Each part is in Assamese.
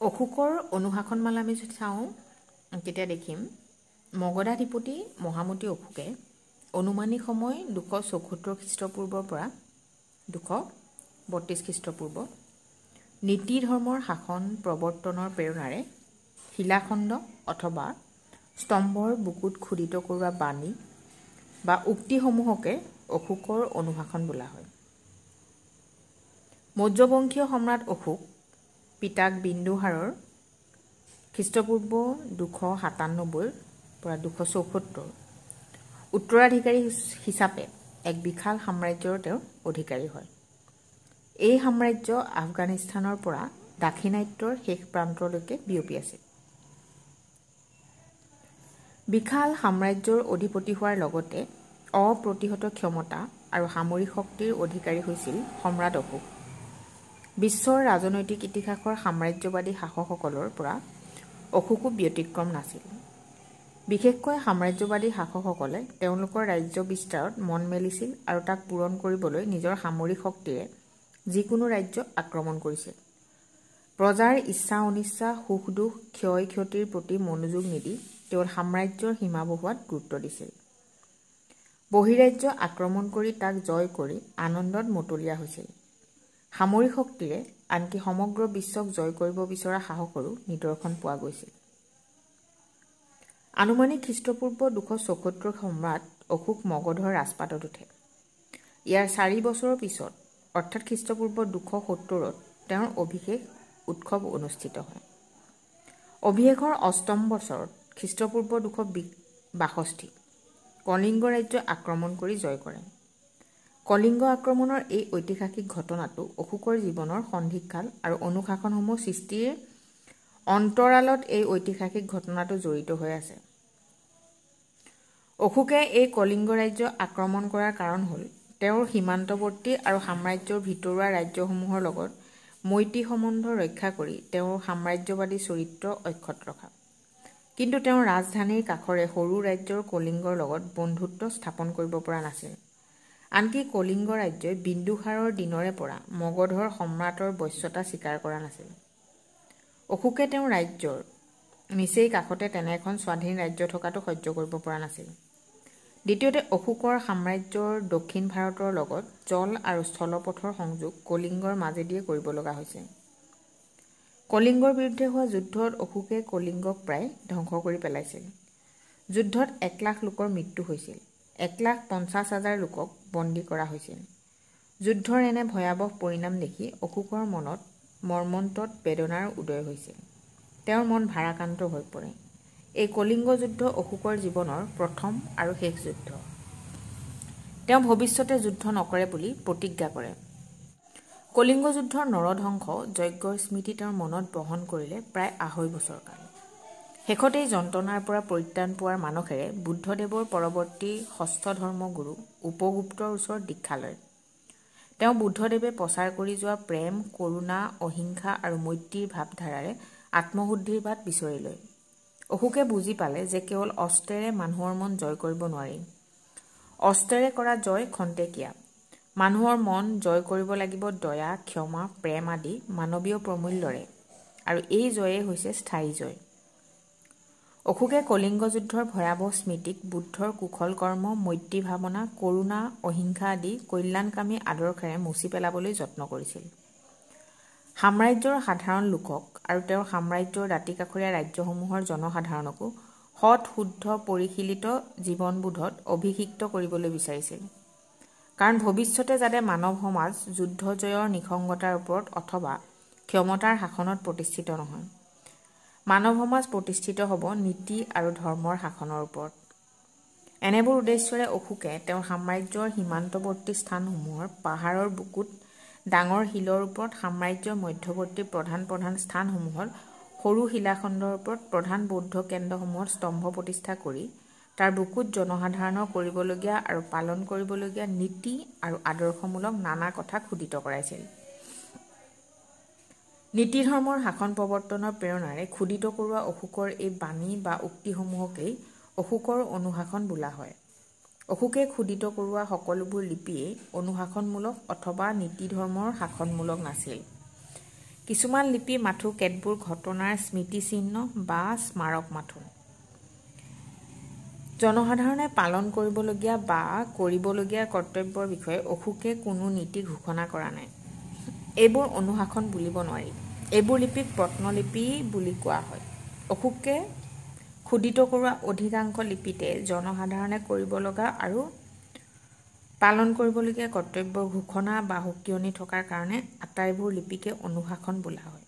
অশোকৰ অনুশাসনমালা আমি যদি চাওঁ তেতিয়া দেখিম মগধাধিপতি মহামতি অশোকে অনুমানিক সময় 274 খ্ৰীষ্টপূৰ্বৰ পৰা 232 খ্ৰীষ্টপূৰ্ব নীতি ধৰ্মৰ শাসন প্ৰৱৰ্তনৰ প্ৰেৰণাৰে শিলাখণ্ড অথবা স্তম্ভৰ বুকুত খোদিত কৰোৱা বাণী বা উক্তিসমূহকে অশোকৰ অনুশাসন বোলা হয়। মৌৰ্যবংশীয় সম্ৰাট অশোক পিতাক বিন্দুসাৰৰ খ্ৰীষ্টপূৰ্ব 297 পৰা 274 উত্তৰাধিকাৰী হিচাপে এক বিশাল সাম্ৰাজ্যৰ তেওঁ অধিকাৰী হয়। এই সাম্ৰাজ্য আফগানিস্তানৰ পৰা দাক্ষিণাত্যৰ শেষ প্ৰান্তলৈকে বিয়পি আছে। বিশাল সাম্ৰাজ্যৰ অধিপতি হোৱাৰ লগতে অপ্ৰতিহত ক্ষমতা আৰু সামৰিক শক্তিৰ অধিকাৰী হৈছিল সম্ৰাট অশোক। বিশ্বৰ ৰাজনৈতিক ইতিহাসৰ সাম্ৰাজ্যবাদী শাসকসকলৰ পৰা অশোকো ব্যতিক্ৰম নাছিল। বিশেষকৈ সাম্ৰাজ্যবাদী শাসকসকলে তেওঁলোকৰ ৰাজ্য বিস্তাৰত মন মেলিছিল আৰু তাক পূৰণ কৰিবলৈ নিজৰ সামৰিক শক্তিৰে যিকোনো ৰাজ্য আক্ৰমণ কৰিছিল। প্ৰজাৰ ইচ্ছা অনিচ্ছা সুখ দুখ ক্ষয় ক্ষতিৰ প্ৰতি মনোযোগ নিদি কেৱল সাম্ৰাজ্যৰ সীমা বহুৱাত গুৰুত্ব দিছিল। বহিৰাজ্য আক্ৰমণ কৰি তাক জয় কৰি আনন্দত মতলীয়া হৈছিল। সামৰিক শক্তিৰে আনকি সমগ্ৰ বিশ্বক জয় কৰিব বিচৰা সাহসৰো নিদৰ্শন পোৱা গৈছিল। আনুমানিক খ্ৰীষ্টপূৰ্ব 274 সম্ৰাট অশোক মগধৰ ৰাজপাটত উঠে। ইয়াৰ 4 বছৰৰ পিছত অৰ্থাৎ খ্ৰীষ্টপূৰ্ব 270 তেওঁৰ অভিষেক উৎসৱ অনুষ্ঠিত হয়। অভিষেকৰ 8ম বছৰত খ্ৰীষ্টপূৰ্ব 262 কলিংগ ৰাজ্য আক্ৰমণ কৰি জয় কৰে। কলিংগ আক্ৰমণৰ এই ঐতিহাসিক ঘটনাটো অশোকৰ জীৱনৰ সন্ধিক্ষাল আৰু অনুশাসনসমূহ সৃষ্টিৰ অন্তৰালত এই ঐতিহাসিক ঘটনাটো জড়িত হৈ আছে। অশোকে এই কলিংগ ৰাজ্য আক্ৰমণ কৰাৰ কাৰণ হ'ল তেওঁৰ সীমান্তৱৰ্তী আৰু সাম্ৰাজ্যৰ ভিতৰুৱা ৰাজ্যসমূহৰ লগত মৈত্ৰী সম্বন্ধ ৰক্ষা কৰি তেওঁৰ সাম্ৰাজ্যবাদী চৰিত্ৰ অক্ষত ৰখা। কিন্তু তেওঁ ৰাজধানীৰ কাষৰে সৰু ৰাজ্যৰ কলিংগৰ লগত বন্ধুত্ব স্থাপন কৰিব পৰা নাছিল। আনকি কলিংগ ৰাজ্যই বিন্দুসাৰৰ দিনৰে পৰা মগধৰ সম্ৰাটৰ বশ্যতা স্বীকাৰ কৰা নাছিল। অশোকে তেওঁৰ ৰাজ্যৰ নিচেই কাষতে তেনে এখন স্বাধীন ৰাজ্য থকাটো সহ্য কৰিব পৰা নাছিল। দ্বিতীয়তে অশোকৰ সাম্ৰাজ্যৰ দক্ষিণ ভাৰতৰ লগত জল আৰু স্থলপথৰ সংযোগ কলিংগৰ মাজেদিয়ে কৰিব লগা হৈছে। কলিংগৰ বিৰুদ্ধে হোৱা যুদ্ধত অশোকে কলিংগক প্ৰায় ধ্বংস কৰি পেলাইছিল। যুদ্ধত 1 লাখ লোকৰ মৃত্যু হৈছিল। 1,50,000 লোকক বন্দী কৰা হৈছিল। যুদ্ধৰ এনে ভয়াৱহ পৰিণাম দেখি অশোকৰ মনত মৰ্মন্তত বেদনাৰ উদয় হৈছিল। তেওঁৰ মন ভাৰাক্ৰান্ত হৈ পৰে। এই কলিংগ যুদ্ধ অশোকৰ জীৱনৰ প্ৰথম আৰু শেষ যুদ্ধ। তেওঁ ভৱিষ্যতে যুদ্ধ নকৰে বুলি প্ৰতিজ্ঞা কৰে। কলিংগ যুদ্ধৰ নৰধ্বংস যজ্ঞৰ স্মৃতি তেওঁৰ মনত বহন কৰিলে প্ৰায় 2.5 বছৰ কাল। শেষত এই যন্ত্ৰণাৰ পৰা পৰিত্ৰাণ পোৱাৰ মানসেৰে বুদ্ধদেৱৰ পৰৱৰ্তী ষষ্ঠ ধৰ্মগুৰু উপগুপ্তৰ ওচৰত দীক্ষা লয়। তেওঁ বুদ্ধদেৱে প্ৰচাৰ কৰি যোৱা প্ৰেম কৰুণা অহিংসা আৰু মৈত্ৰীৰ ভাৱধাৰাৰে আত্মশুদ্ধিৰ বাট বিচৰি লয়। অশোকে বুজি পালে যে কেৱল অস্ত্ৰেৰে মানুহৰ মন জয় কৰিব নোৱাৰি। অস্ত্ৰেৰে কৰা জয় খন্তেকীয়া। মানুহৰ মন জয় কৰিব লাগিব দয়া ক্ষমা প্ৰেম আদি মানৱীয় প্ৰমূল্যৰে আৰু এই জয়েই হৈছে স্থায়ী জয়। অশোকে কলিংগ যুদ্ধৰ ভয়াৱহ স্মৃতিক বুদ্ধৰ কুশল কৰ্ম মৈত্ৰী ভাৱনা কৰুণা অহিংসা আদি কল্যাণকামী আদৰ্শেৰে মুচি পেলাবলৈ যত্ন কৰিছিল। সাম্ৰাজ্যৰ সাধাৰণ লোকক আৰু তেওঁৰ সাম্ৰাজ্যৰ দাঁতিকাষৰীয়া ৰাজ্যসমূহৰ জনসাধাৰণকো সৎ শুদ্ধ পৰিশীলিত জীৱনবোধত অভিষিক্ত কৰিবলৈ বিচাৰিছিল। কাৰণ ভৱিষ্যতে যাতে মানৱ সমাজ যুদ্ধ জয়ৰ নিসংগতাৰ ওপৰত অথবা ক্ষমতাৰ শাসনত প্ৰতিষ্ঠিত নহয়। মানৱ সমাজ প্ৰতিষ্ঠিত হ'ব নীতি আৰু ধৰ্মৰ শাসনৰ ওপৰত। এনেবোৰ উদ্দেশ্যৰে অশোকে তেওঁৰ সাম্ৰাজ্যৰ সীমান্তৱৰ্তী স্থানসমূহৰ পাহাৰৰ বুকুত ডাঙৰ শিলৰ ওপৰত সাম্ৰাজ্যৰ মধ্যৱৰ্তী প্ৰধান স্থানসমূহত সৰু শিলাখণ্ডৰ ওপৰত প্ৰধান বৌদ্ধ কেন্দ্ৰসমূহত স্তম্ভ প্ৰতিষ্ঠা কৰি তাৰ বুকুত জনসাধাৰণৰ কৰিবলগীয়া আৰু পালন কৰিবলগীয়া নীতি আৰু আদৰ্শমূলক নানা কথা খোদিত কৰাইছিল। নীতি ধৰ্মৰ শাসন প্ৰৱৰ্তনৰ প্ৰেৰণাৰে খোদিত কৰোৱা অশোকৰ এই বাণী বা উক্তিসমূহকেই অশোকৰ অনুশাসন বোলা হয়। অশোকে খোদিত কৰোৱা সকলোবোৰ লিপিয়েই অনুশাসনমূলক অথবা নীতি ধৰ্মৰ শাসনমূলক নাছিল। কিছুমান লিপি মাথো কেতবোৰ ঘটনাৰ স্মৃতিচিহ্ন বা স্মাৰক মাথো। জনসাধাৰণে পালন কৰিবলগীয়া বা কৰিবলগীয়া কৰ্তব্যৰ বিষয়ে অশোকে কোনো নীতি ঘোষণা কৰা নাই। এইবোৰ অনুশাসন বুলিব নোৱাৰি। এইবোৰ লিপিক প্ৰত্নলিপি বুলি কোৱা হয়। অশোকে খোদিত কৰোৱা অধিকাংশ লিপিতে জনসাধাৰণে কৰিব লগা আৰু পালন কৰিবলগীয়া কৰ্তব্যৰ ঘোষণা বা সকিয়নি থকাৰ কাৰণে আটাইবোৰ লিপিকে অনুশাসন বোলা হয়।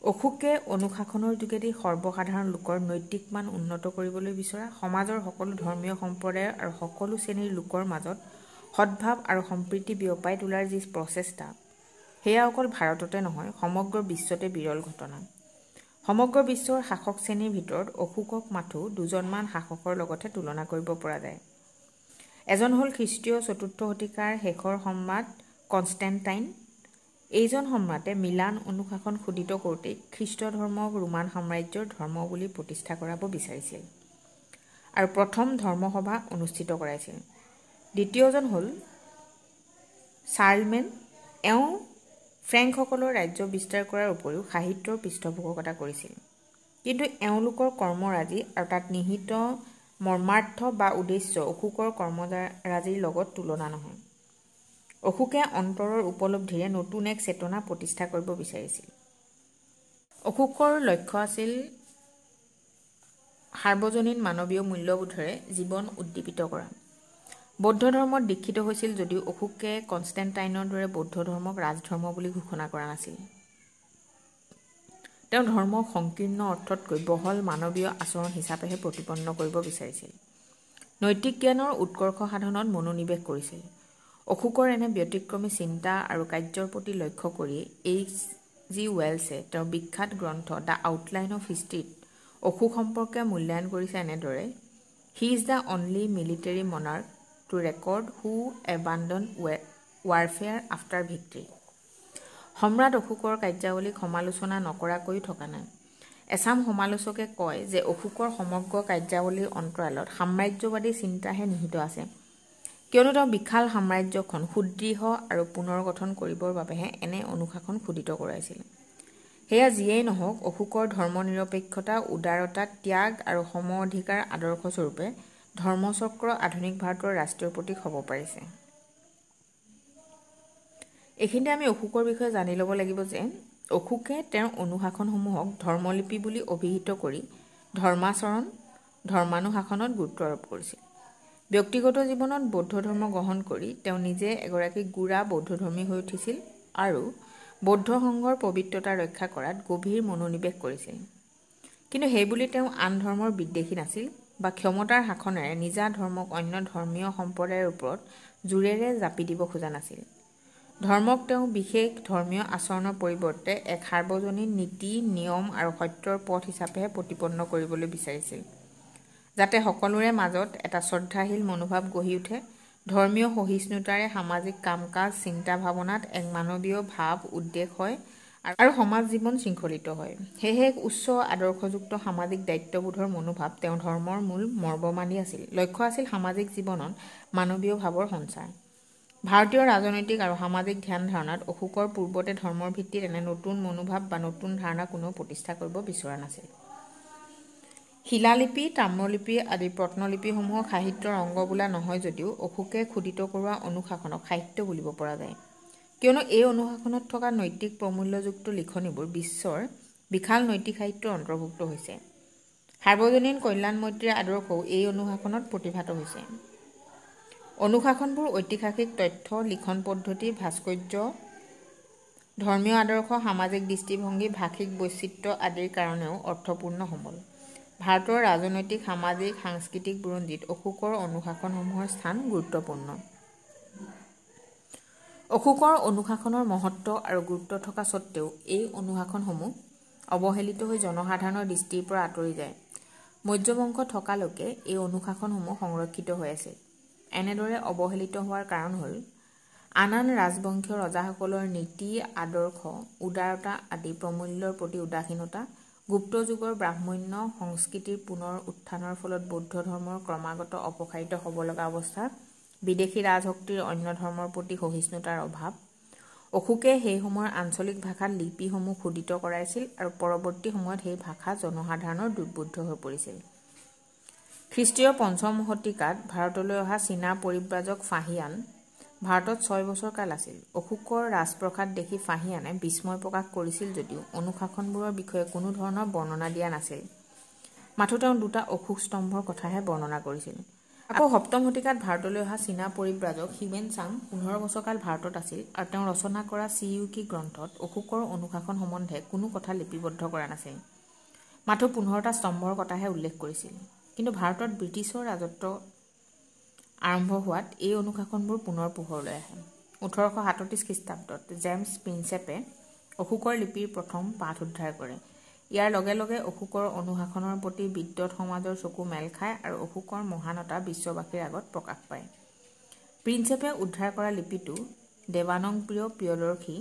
অশোকে অনুশাসনৰ যোগেদি সৰ্বসাধাৰণ লোকৰ নৈতিক মান উন্নত কৰিবলৈ বিচৰা, সমাজৰ সকলো ধৰ্মীয় সম্প্ৰদায়ৰ আৰু সকলো শ্ৰেণীৰ লোকৰ মাজত সদ্ভাৱ আৰু সম্প্ৰীতি বিয়পাই তোলাৰ যি প্ৰচেষ্টা, সেয়া অকল ভাৰততে নহয়, সমগ্ৰ বিশ্বতে বিৰল ঘটনা। সমগ্ৰ বিশ্বৰ শাসক শ্ৰেণীৰ ভিতৰত অশোকক মাথো দুজনমান শাসকৰ লগতহে তুলনা কৰিব পৰা যায়। এজন হ'ল খ্ৰীষ্টীয় ৪ৰ্থ শতিকাৰ শেষৰ সম্ৰাট কনষ্টেণ্টাইন। এইজন সম্ৰাটে মিলান অনুশাসন খোদিত কৰোঁতেই খ্ৰীষ্ট ধৰ্মক ৰোমান সাম্ৰাজ্যৰ ধৰ্ম বুলি প্ৰতিষ্ঠা কৰাব বিচাৰিছিল আৰু প্ৰথম ধৰ্মসভা অনুষ্ঠিত কৰাইছিল। দ্বিতীয়জন হ'ল চাৰ্লমেন। এওঁ ফ্ৰেংকসকলৰ ৰাজ্য বিস্তাৰ কৰাৰ উপৰিও সাহিত্যৰ পৃষ্ঠপোষকতা কৰিছিল। কিন্তু এওঁলোকৰ কৰ্মৰাজি আৰু তাত নিহিত মৰ্মাৰ্থ বা উদ্দেশ্য অশোকৰ কৰ্মৰাজিৰ লগত তুলনা নহয়। অশোকে অন্তৰৰ উপলব্ধিৰে নতুন এক চেতনা প্ৰতিষ্ঠা কৰিব বিচাৰিছিল। অশোকৰ লক্ষ্য আছিল সাৰ্বজনীন মানৱীয় মূল্যবোধেৰে জীৱন উদ্দীপিত কৰা। বৌদ্ধ ধৰ্মত দীক্ষিত হৈছিল যদিও অশোকে কনষ্টেণ্টাইনৰ দৰে বৌদ্ধ ধৰ্মক ৰাজধৰ্ম বুলি ঘোষণা কৰা নাছিল। তেওঁ ধৰ্মক সংকীৰ্ণ অৰ্থতকৈ বহল মানৱীয় আচৰণ হিচাপেহে প্ৰতিপন্ন কৰিব বিচাৰিছিল। নৈতিক জ্ঞানৰ উৎকৰ্ষ সাধনত মনোনিৱেশ কৰিছিল। অশোকৰ এনে ব্যতিক্ৰমী চিন্তা আৰু কাৰ্যৰ প্ৰতি লক্ষ্য কৰি H.G. ৱেলছে তেওঁৰ বিখ্যাত গ্ৰন্থ দ্য আউটলাইন অফ হিষ্ট্ৰীত অশোক সম্পৰ্কে মূল্যায়ন কৰিছে এনেদৰে: he is the only military monarch to record who abandon warfare after victory. সম্ৰাট অশোকৰ কাৰ্যাৱলীক সমালোচনা নকৰাকৈও থকা নাই। এচাম সমালোচকে কয় যে অশোকৰ সমগ্ৰ কাৰ্যাৱলীৰ অন্তৰালত সাম্ৰাজ্যবাদী চিন্তাহে নিহিত আছে, কিয়নো তেওঁ বিশাল সাম্ৰাজ্যখন সুদৃঢ় আৰু পুনৰ গঠন কৰিবৰ বাবেহে এনে অনুশাসন খোদিত কৰাইছিল। সেয়া যিয়েই নহওক, অশোকৰ ধৰ্মনিৰপেক্ষতা, উদাৰতা, ত্যাগ আৰু সম অধিকাৰ আদৰ্শস্বৰূপে ধৰ্মচক্ৰ আধুনিক ভাৰতৰ ৰাষ্ট্ৰীয় প্ৰতীক হ'ব পাৰিছে। এইখিনিতে আমি অশোকৰ বিষয়ে জানি ল'ব লাগিব যে অশোকে তেওঁৰ অনুশাসনসমূহক ধৰ্মলিপি বুলি অভিহিত কৰি ধৰ্মাচৰণ, ধৰ্মানুশাসনত গুৰুত্ব আৰোপ কৰিছিল। ব্যক্তিগত জীৱনত বৌদ্ধ ধৰ্ম গ্ৰহণ কৰি তেওঁ নিজে এগৰাকী গোড়া বৌদ্ধধৰ্মী হৈ উঠিছিল আৰু বৌদ্ধ সংঘৰ পবিত্ৰতা ৰক্ষা কৰাত গভীৰ মনোনিৱেশ কৰিছিল। কিন্তু সেইবুলি তেওঁ আন ধৰ্মৰ বিদ্বেষী নাছিল বা ক্ষমতাৰ শাসনেৰে নিজা ধৰ্মক অন্য ধৰ্মীয় সম্প্ৰদায়ৰ ওপৰত জোৰেৰে জাপি দিব খোজা নাছিল। ধৰ্মক তেওঁ বিশেষ ধৰ্মীয় আচৰণৰ পৰিৱৰ্তে এক সাৰ্বজনীন নীতি, নিয়ম আৰু সত্যৰ পথ হিচাপেহে প্ৰতিপন্ন কৰিবলৈ বিচাৰিছিল, যাতে সকলোৰে মাজত এটা শ্ৰদ্ধাশীল মনোভাৱ গঢ়ি উঠে, ধৰ্মীয় সহিষ্ণুতাৰে সামাজিক কাম-কাজ, চিন্তা ভাৱনাত এক মানৱীয় ভাৱ উদ্দেশ হয় আৰু সমাজ জীৱন শৃংখলিত হয়। সেয়েহে এক উচ্চ আদৰ্শযুক্ত সামাজিক দায়িত্ববোধৰ মনোভাৱ তেওঁৰ ধৰ্মৰ মূল মৰ্মমানি আছিল। লক্ষ্য আছিল সামাজিক জীৱনত মানৱীয় ভাৱৰ সঞ্চাৰ। ভাৰতীয় ৰাজনৈতিক আৰু সামাজিক ধ্যান ধাৰণাত অশোকৰ পূৰ্বতে ধৰ্মৰ ভিত্তিত এনে নতুন মনোভাৱ বা নতুন ধাৰণা কোনেও প্ৰতিষ্ঠা কৰিব বিচৰা নাছিল। শিলালিপি, তাম্ৰলিপি আদি প্ৰত্নলিপিসমূহক সাহিত্যৰ অংগ বোলা নহয় যদিও অশোকে খোদিত কৰোৱা অনুশাসনক সাহিত্য বুলিব পৰা যায়, কিয়নো এই অনুশাসনত থকা নৈতিক প্ৰমূল্যযুক্ত লিখনিবোৰ বিশ্বৰ বিশাল নৈতিক সাহিত্যৰ অন্তৰ্ভুক্ত হৈছে। সাৰ্বজনীন কল্যাণ মৈত্ৰীৰ আদৰ্শও এই অনুশাসনত প্ৰতিভাত হৈছে। অনুশাসনবোৰ ঐতিহাসিক তথ্য, লিখন পদ্ধতি, ভাস্কৰ্য, ধৰ্মীয় আদৰ্শ, সামাজিক দৃষ্টিভংগী, ভাষিক বৈচিত্ৰ্য আদিৰ কাৰণেও অৰ্থপূৰ্ণ সমল। ভাৰতৰ ৰাজনৈতিক, সামাজিক, সাংস্কৃতিক বুৰঞ্জীত অশোকৰ অনুশাসনসমূহৰ স্থান গুৰুত্বপূৰ্ণ। অশোকৰ অনুশাসনৰ মহত্ব আৰু গুৰুত্ব থকা স্বত্বেও এই অনুশাসনসমূহ অৱহেলিত হৈ জনসাধাৰণৰ দৃষ্টিৰ পৰা আঁতৰি যায়। মৌৰ্যবংশ থকালৈকে এই অনুশাসনসমূহ সংৰক্ষিত হৈ আছিল। এনেদৰে অৱহেলিত হোৱাৰ কাৰণ হ'ল আন আন ৰাজবংশীয় ৰজাসকলৰ নীতি, আদৰ্শ, উদাৰতা আদি প্ৰমূল্যৰ প্ৰতি উদাসীনতা, গুপ্ত যুগৰ ব্ৰাহ্মণ্য সংস্কৃতিৰ পুনৰ উত্থানৰ ফলত বৌদ্ধ ধৰ্মৰ ক্ৰমাগত অপসাৰিত হ'ব লগা অৱস্থা, বিদেশী ৰাজশক্তিৰ অন্য ধৰ্মৰ প্ৰতি সহিষ্ণুতাৰ অভাৱ, অশোকে সেই সময়ৰ আঞ্চলিক ভাষাত লিপিসমূহ খোদিত কৰাইছিল আৰু পৰৱৰ্তী সময়ত সেই ভাষা জনসাধাৰণৰ দুৰ্বোধ্য হৈ পৰিছিল। খ্ৰীষ্টীয় ৫ম শতিকাত ভাৰতলৈ অহা চীনা পৰিব্ৰাজক ফাহিয়ান ভাৰতত ৬ বছৰ কাল আছিল। অশোকৰ ৰাজপ্ৰসাদ দেখি ফাহিয়ানে বিস্ময় প্ৰকাশ কৰিছিল যদিও অনুশাসনবোৰৰ বিষয়ে কোনো ধৰণৰ বৰ্ণনা দিয়া নাছিল। মাথো তেওঁ ২টা অশোক স্তম্ভৰ কথাহে বৰ্ণনা কৰিছিল। আকৌ ৭ম শতিকাত ভাৰতলৈ অহা চীনা পৰিব্ৰাজক হিউৱেন-চাং ১৫ বছৰ কাল ভাৰতত আছিল আৰু তেওঁ ৰচনা কৰা চিইউকি গ্ৰন্থত অশোকৰ অনুশাসন সম্বন্ধে কোনো কথা লিপিবদ্ধ কৰা নাছিল। মাথো ১৫টা স্তম্ভৰ কথাহে উল্লেখ কৰিছিল। কিন্তু ভাৰতত ব্ৰিটিছৰ ৰাজত্ব আৰম্ভ হোৱাত এই অনুশাসনবোৰ পুনৰ পোহৰলৈ আহে। ১৮৩৭ খ্ৰীষ্টাব্দত জেমছ প্ৰিন্সেপে অশোকৰ লিপিৰ প্ৰথম পাঠ উদ্ধাৰ কৰে। ইয়াৰ লগে লগে অশোকৰ অনুশাসনৰ প্ৰতি বিদ্বৎ সমাজৰ চকু মেল খায় আৰু অশোকৰ মহানতা বিশ্ববাসীৰ আগত প্ৰকাশ পায়। প্ৰিন্সেপে উদ্ধাৰ কৰা লিপিটো দেৱানংপ্ৰিয় প্ৰিয়দৰ্শী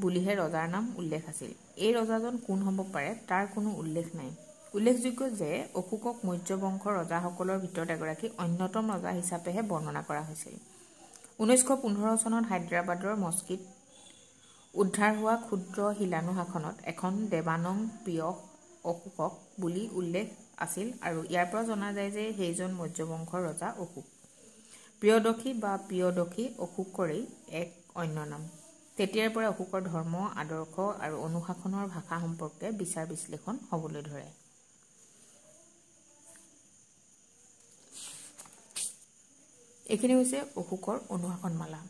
বুলিহে ৰজাৰ নাম উল্লেখ আছিল। এই ৰজাজন কোন হ'ব পাৰে তাৰ কোনো উল্লেখ নাই। উল্লেখযোগ্য যে অশোকক মৌৰ্য বংশৰ ৰজাসকলৰ ভিতৰত এগৰাকী অন্যতম ৰজা হিচাপেহে বৰ্ণনা কৰা হৈছিল। ১৯১৫ চনত হায়দৰাবাদৰ মস্কিত উদ্ধাৰ হোৱা ক্ষুদ্ৰ শিলানুশাসনত এখন দেৱানংপ্ৰিয় অশোকক বুলি উল্লেখ আছিল আৰু ইয়াৰ পৰা জনা যায় যে সেইজন মৌৰ্য বংশৰ ৰজা অশোক। প্ৰিয়দৰ্শী বা প্ৰিয়দসী অশোকৰেই এক অন্য নাম। তেতিয়াৰ পৰা অশোকৰ ধৰ্ম, আদৰ্শ আৰু অনুশাসনৰ ভাষা সম্পৰ্কে বিচাৰ বিশ্লেষণ হ'বলৈ ধৰে। এইখিনি হৈছে অশোকৰ অনুশাসনমালা।